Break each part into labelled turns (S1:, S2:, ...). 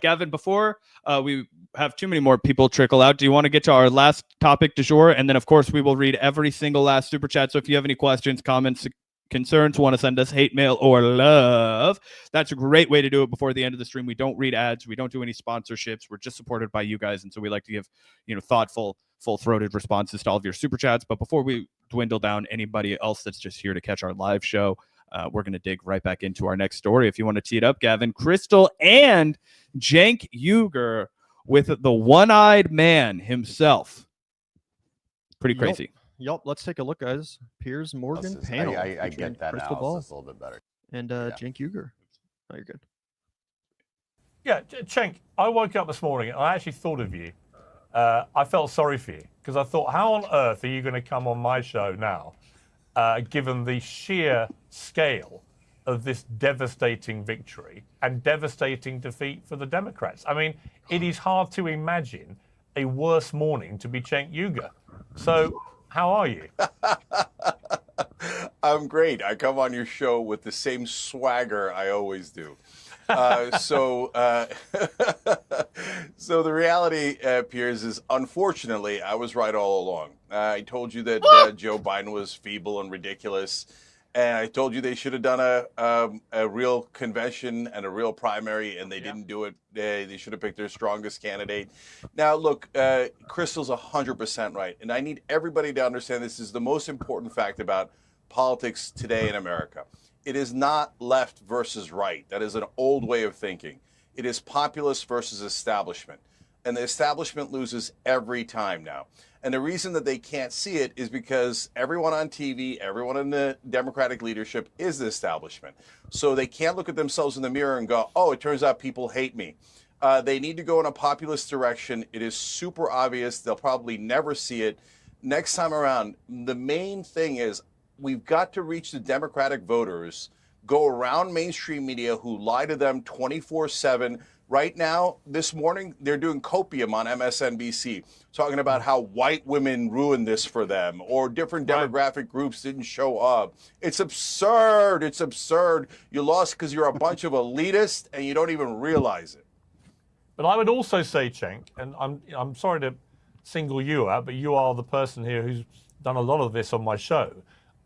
S1: Gavin, before we have too many more people trickle out, do you want to get to our last topic du jour? And then, of course, we will read every single last super chat. So if you have any questions, comments, concerns, want to send us hate mail or love, that's a great way to do it before the end of the stream. We don't read ads. We don't do any sponsorships. We're just supported by you guys. And so we like to give, thoughtful, full-throated responses to all of your super chats. But before we dwindle down anybody else that's just here to catch our live show, we're going to dig right back into our next story. If you want to tee it up, Gavin, Crystal and Cenk Uygur with the one-eyed man himself. Pretty crazy.
S2: Yep, let's take a look, guys. Piers Morgan panel.
S3: I get that
S2: Crystal
S3: now.
S2: Ball.
S3: It's a little bit better.
S2: And Cenk Uygur. Oh, you're good.
S4: Yeah, Cenk, I woke up this morning and I actually thought of you. I felt sorry for you because I thought, how on earth are you going to come on my show now, given the sheer scale of this devastating victory and devastating defeat for the Democrats? I mean, it is hard to imagine a worse morning to be Cenk Uygur. So, how are you?
S3: I'm great. I come on your show with the same swagger I always do. So the reality, Piers, is unfortunately I was right all along. I told you that Joe Biden was feeble and ridiculous, and I told you they should have done a real convention and a real primary, and they didn't do it. They should have picked their strongest candidate. Now, look, Crystal's 100% right, and I need everybody to understand this is the most important fact about politics today in America. It is not left versus right. That is an old way of thinking. It is populist versus establishment. And the establishment loses every time now. And the reason that they can't see it is because everyone on TV, everyone in the Democratic leadership is the establishment. So they can't look at themselves in the mirror and go, oh, it turns out people hate me. They need to go in a populist direction. It is super obvious. They'll probably never see it. Next time around, the main thing is, we've got to reach the Democratic voters, go around mainstream media who lie to them 24/7. Right now, this morning, they're doing copium on MSNBC, talking about how white women ruined this for them or different demographic groups didn't show up. It's absurd. It's absurd. You lost because you're a bunch of elitists and you don't even realize it.
S4: But I would also say, Cenk, and I'm sorry to single you out, but you are the person here who's done a lot of this on my show.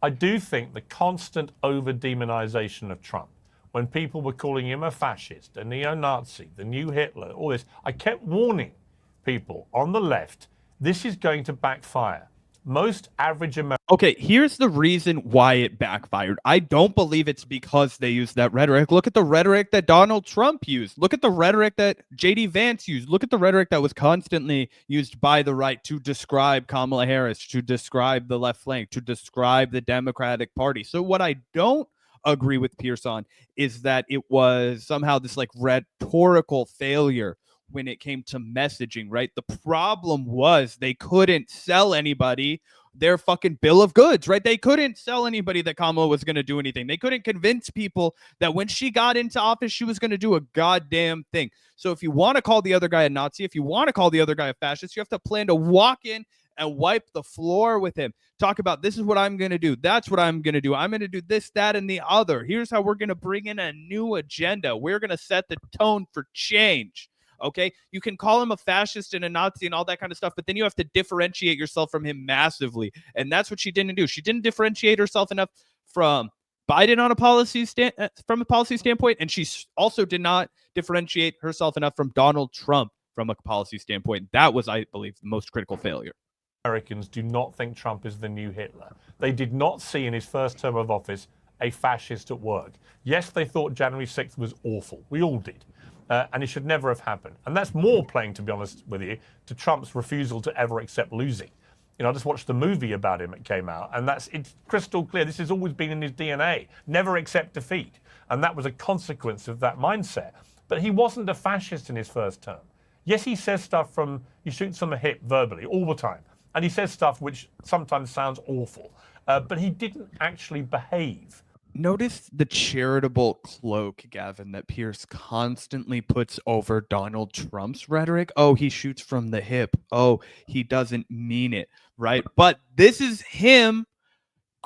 S4: I do think the constant over-demonization of Trump, when people were calling him a fascist, a neo-Nazi, the new Hitler, all this, I kept warning people on the left, this is going to backfire. Most average Americans...
S1: Okay, here's the reason why it backfired. I don't believe it's because they used that rhetoric. Look at the rhetoric that Donald Trump used. Look at the rhetoric that J.D. Vance used. Look at the rhetoric that was constantly used by the right to describe Kamala Harris, to describe the left flank, to describe the Democratic Party. So what I don't agree with Piers on is that it was somehow this like rhetorical failure when it came to messaging, right? The problem was they couldn't sell anybody their fucking bill of goods, right? They couldn't sell anybody that Kamala was going to do anything. They couldn't convince people that when she got into office, she was going to do a goddamn thing. So if you want to call the other guy a Nazi, if you want to call the other guy a fascist, you have to plan to walk in and wipe the floor with him. Talk about, this is what I'm going to do. That's what I'm going to do. I'm going to do this, that, and the other. Here's how we're going to bring in a new agenda. We're going to set the tone for change. Okay, you can call him a fascist and a Nazi and all that kind of stuff, but then you have to differentiate yourself from him massively. And that's what she didn't do. She didn't differentiate herself enough from Biden on a policy from a policy standpoint, and she also did not differentiate herself enough from Donald Trump from a policy standpoint. That was, I believe, the most critical failure.
S4: Americans do not think Trump is the new Hitler. They did not see in his first term of office a fascist at work. Yes, they thought January 6th was awful. We all did. And it should never have happened. And that's more playing, to be honest with you, to Trump's refusal to ever accept losing. You know, I just watched the movie about him that came out, and it's crystal clear. This has always been in his DNA. Never accept defeat. And that was a consequence of that mindset. But he wasn't a fascist in his first term. Yes, he says stuff he shoots from the hip verbally all the time. And he says stuff which sometimes sounds awful. But he didn't actually behave.
S1: Notice the charitable cloak, Gavin, that Piers constantly puts over Donald Trump's rhetoric. Oh, he shoots from the hip. Oh, he doesn't mean it, right? But this is him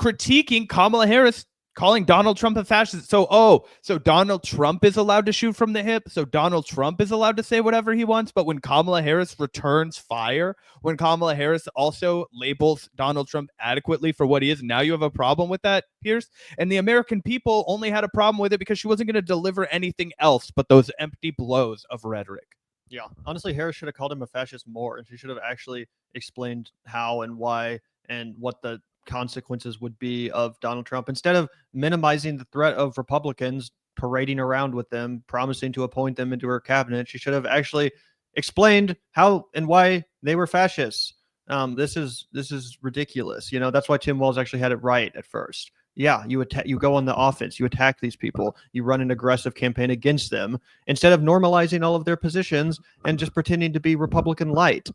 S1: critiquing Kamala Harris calling Donald Trump a fascist. So Donald Trump is allowed to shoot from the hip. So Donald Trump is allowed to say whatever he wants. But when Kamala Harris returns fire, when Kamala Harris also labels Donald Trump adequately for what he is, now you have a problem with that, Piers? And the American people only had a problem with it because she wasn't going to deliver anything else but those empty blows of rhetoric.
S2: Yeah, honestly, Harris should have called him a fascist more, and she should have actually explained how and why and what the consequences would be of Donald Trump, instead of minimizing the threat of Republicans parading around with them, promising to appoint them into her cabinet. She should have actually explained how and why they were fascists. This is ridiculous. You know, that's why Tim Walz actually had it right at first. Yeah, you go on the offense, you attack these people, you run an aggressive campaign against them instead of normalizing all of their positions and just pretending to be Republican light.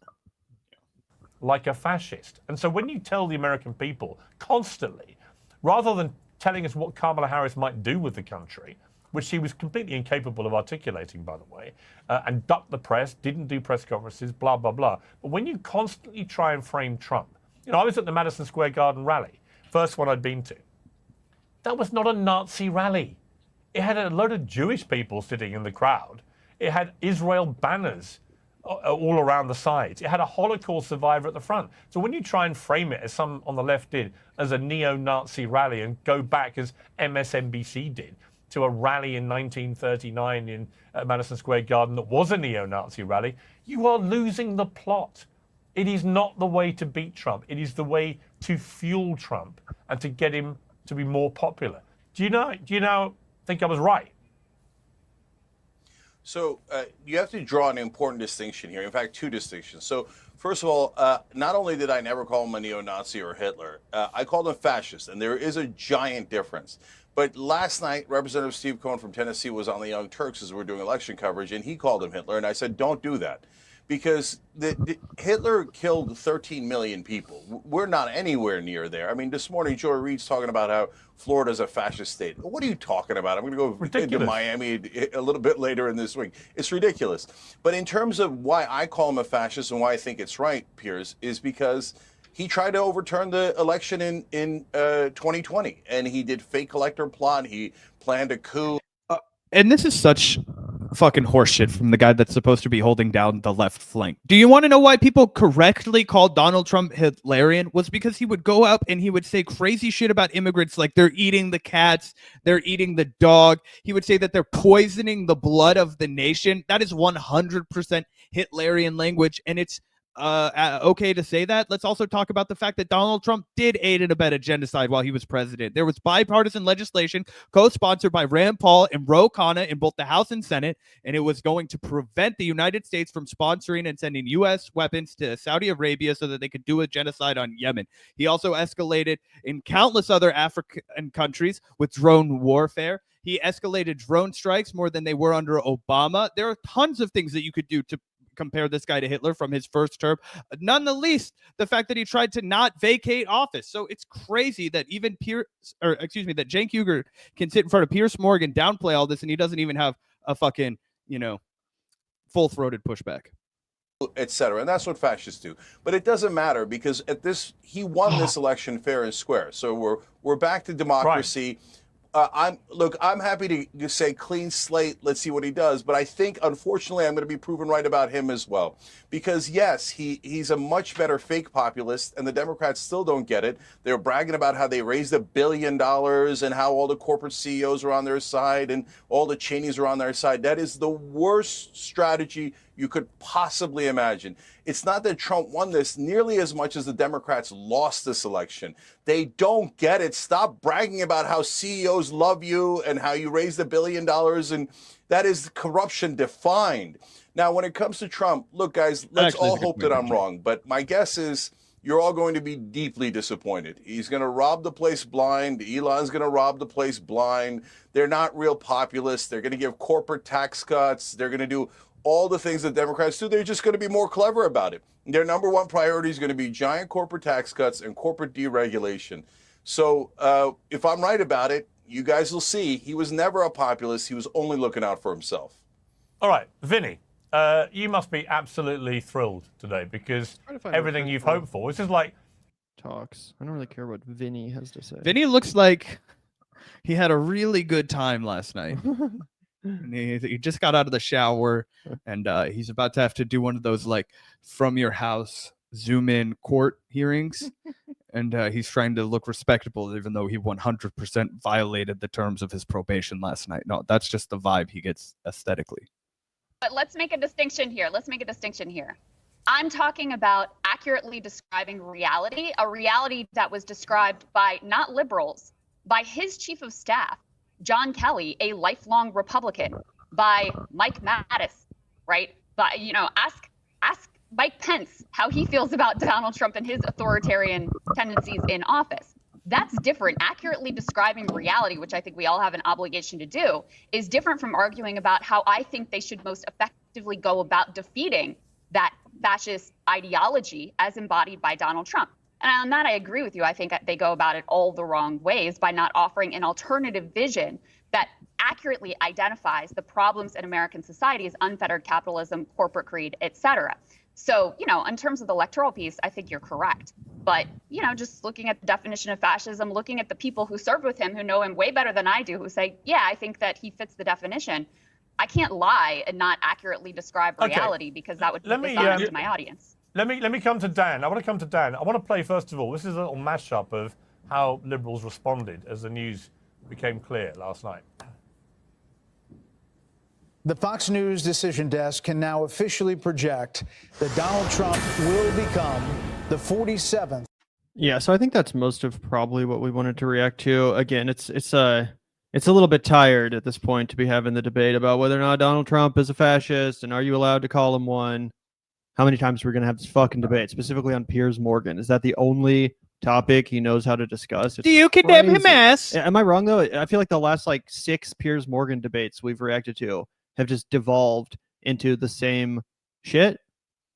S4: Like a fascist. And so when you tell the American people constantly, rather than telling us what Kamala Harris might do with the country, which she was completely incapable of articulating, by the way, and ducked the press, didn't do press conferences, blah, blah, blah. But when you constantly try and frame Trump, you know, I was at the Madison Square Garden rally, first one I'd been to. That was not a Nazi rally. It had a load of Jewish people sitting in the crowd. It had Israel banners all around the sides. It had a Holocaust survivor at the front. So when you try and frame it, as some on the left did, as a neo-Nazi rally, and go back, as MSNBC did, to a rally in 1939 in Madison Square Garden that was a neo-Nazi rally, you are losing the plot. It is not the way to beat Trump. It is the way to fuel Trump and to get him to be more popular. Do you now think I was right?
S3: So you have to draw an important distinction here. In fact, two distinctions. So first of all, not only did I never call him a neo-Nazi or Hitler, I called him fascist, and there is a giant difference. But last night, Representative Steve Cohen from Tennessee was on the Young Turks as we were doing election coverage, and he called him Hitler, and I said, don't do that. Because Hitler killed 13 million people. We're not anywhere near there. I mean, this morning, Joy Reid's talking about how Florida's a fascist state. What are you talking about? I'm going to go into Miami a little bit later in this week. It's ridiculous. But in terms of why I call him a fascist and why I think it's right, Piers, is because he tried to overturn the election in 2020. And he did fake elector plot. He planned a coup.
S1: And this is such fucking horseshit from the guy that's supposed to be holding down the left flank. Do you want to know why people correctly called Donald Trump Hitlerian? Was because he would go up and he would say crazy shit about immigrants, like they're eating the cats, they're eating the dog. He would say that they're poisoning the blood of the nation. That is 100% Hitlerian language, and it's okay to say that. Let's also talk about the fact that Donald Trump did aid and abet a genocide while he was president. There was bipartisan legislation co-sponsored by Rand Paul and Ro Khanna in both the House and Senate, and it was going to prevent the United States from sponsoring and sending U.S. weapons to Saudi Arabia so that they could do a genocide on Yemen. He also escalated in countless other African countries with drone warfare. He escalated drone strikes more than they were under Obama. There are tons of things that you could do to compare this guy to Hitler from his first term, none the least the fact that he tried to not vacate office. So it's crazy that even that Cenk Uygur can sit in front of Piers Morgan, downplay all this, and he doesn't even have a fucking, full-throated pushback,
S3: etc. And that's what fascists do. But it doesn't matter because he won this election fair and square. So we're back to democracy. Right. I'm happy to say clean slate. Let's see what he does. But I think, unfortunately, I'm going to be proven right about him as well. Because, yes, he's a much better fake populist, and the Democrats still don't get it. They're bragging about how they raised $1 billion and how all the corporate CEOs are on their side and all the Cheneys are on their side. That is the worst strategy you could possibly imagine. It's not that Trump won this nearly as much as the Democrats lost this election. They don't get it. Stop bragging about how CEOs love you and how you raised $1 billion, and that is corruption defined. Now, when it comes to Trump, look, guys, let's all hope that I'm wrong, but my guess is you're all going to be deeply disappointed. He's going to rob the place blind. Elon's going to rob the place blind. They're not real populists. They're going to give corporate tax cuts. They're going to do all the things that Democrats do. They're just going to be more clever about it. Their number one priority is going to be giant corporate tax cuts and corporate deregulation. So if I'm right about it, you guys will see he was never a populist. He was only looking out for himself.
S4: All right, Vinny, you must be absolutely thrilled today because everything you've hoped for. This is like
S2: talks. I don't really care what Vinny has to say.
S1: Vinny looks like He had a really good time last night. And he just got out of the shower, and he's about to have to do one of those like from your house zoom in court hearings. And he's trying to look respectable, even though he 100% violated the terms of his probation last night. No, that's just the vibe he gets aesthetically.
S5: But let's make a distinction here. I'm talking about accurately describing reality, a reality that was described by not liberals, by his chief of staff, John Kelly, a lifelong Republican, by Mike Mattis, right? But, ask Mike Pence how he feels about Donald Trump and his authoritarian tendencies in office. That's different. Accurately describing reality, which I think we all have an obligation to do, is different from arguing about how I think they should most effectively go about defeating that fascist ideology as embodied by Donald Trump. And on that, I agree with you. I think they go about it all the wrong ways by not offering an alternative vision that accurately identifies the problems in American society as unfettered capitalism, corporate greed, et cetera. So, in terms of the electoral piece, I think you're correct. But, just looking at the definition of fascism, looking at the people who served with him, who know him way better than I do, who say, yeah, I think that he fits the definition. I can't lie and not accurately describe reality because that would be dishonest to my audience.
S4: Let me come to Dan. I want to come to Dan. I want to play, first of all, this is a little mashup of how liberals responded as the news became clear last night.
S6: The Fox News decision desk can now officially project that Donald Trump will become the 47th.
S2: Yeah, so I think that's most of probably what we wanted to react to. Again, it's a little bit tired at this point to be having the debate about whether or not Donald Trump is a fascist and are you allowed to call him one. How many times are we going to have this fucking debate, specifically on Piers Morgan? Is that the only topic he knows how to discuss?
S1: Do you condemn him as?
S2: Am I wrong, though? I feel like the last 6 Piers Morgan debates we've reacted to have just devolved into the same shit.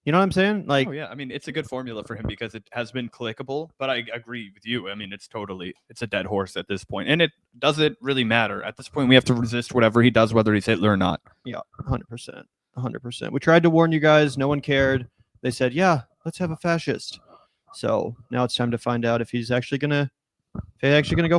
S2: You know what I'm saying?
S1: Oh yeah, I mean, it's a good formula for him because it has been clickable, but I agree with you. I mean, it's a dead horse at this point, and it doesn't really matter. At this point, we have to resist whatever he does, whether he's Hitler or not.
S2: Yeah, 100%. 100%. We tried to warn you guys. No one cared. They said, yeah, let's have a fascist. So now it's time to find out if he's actually going to go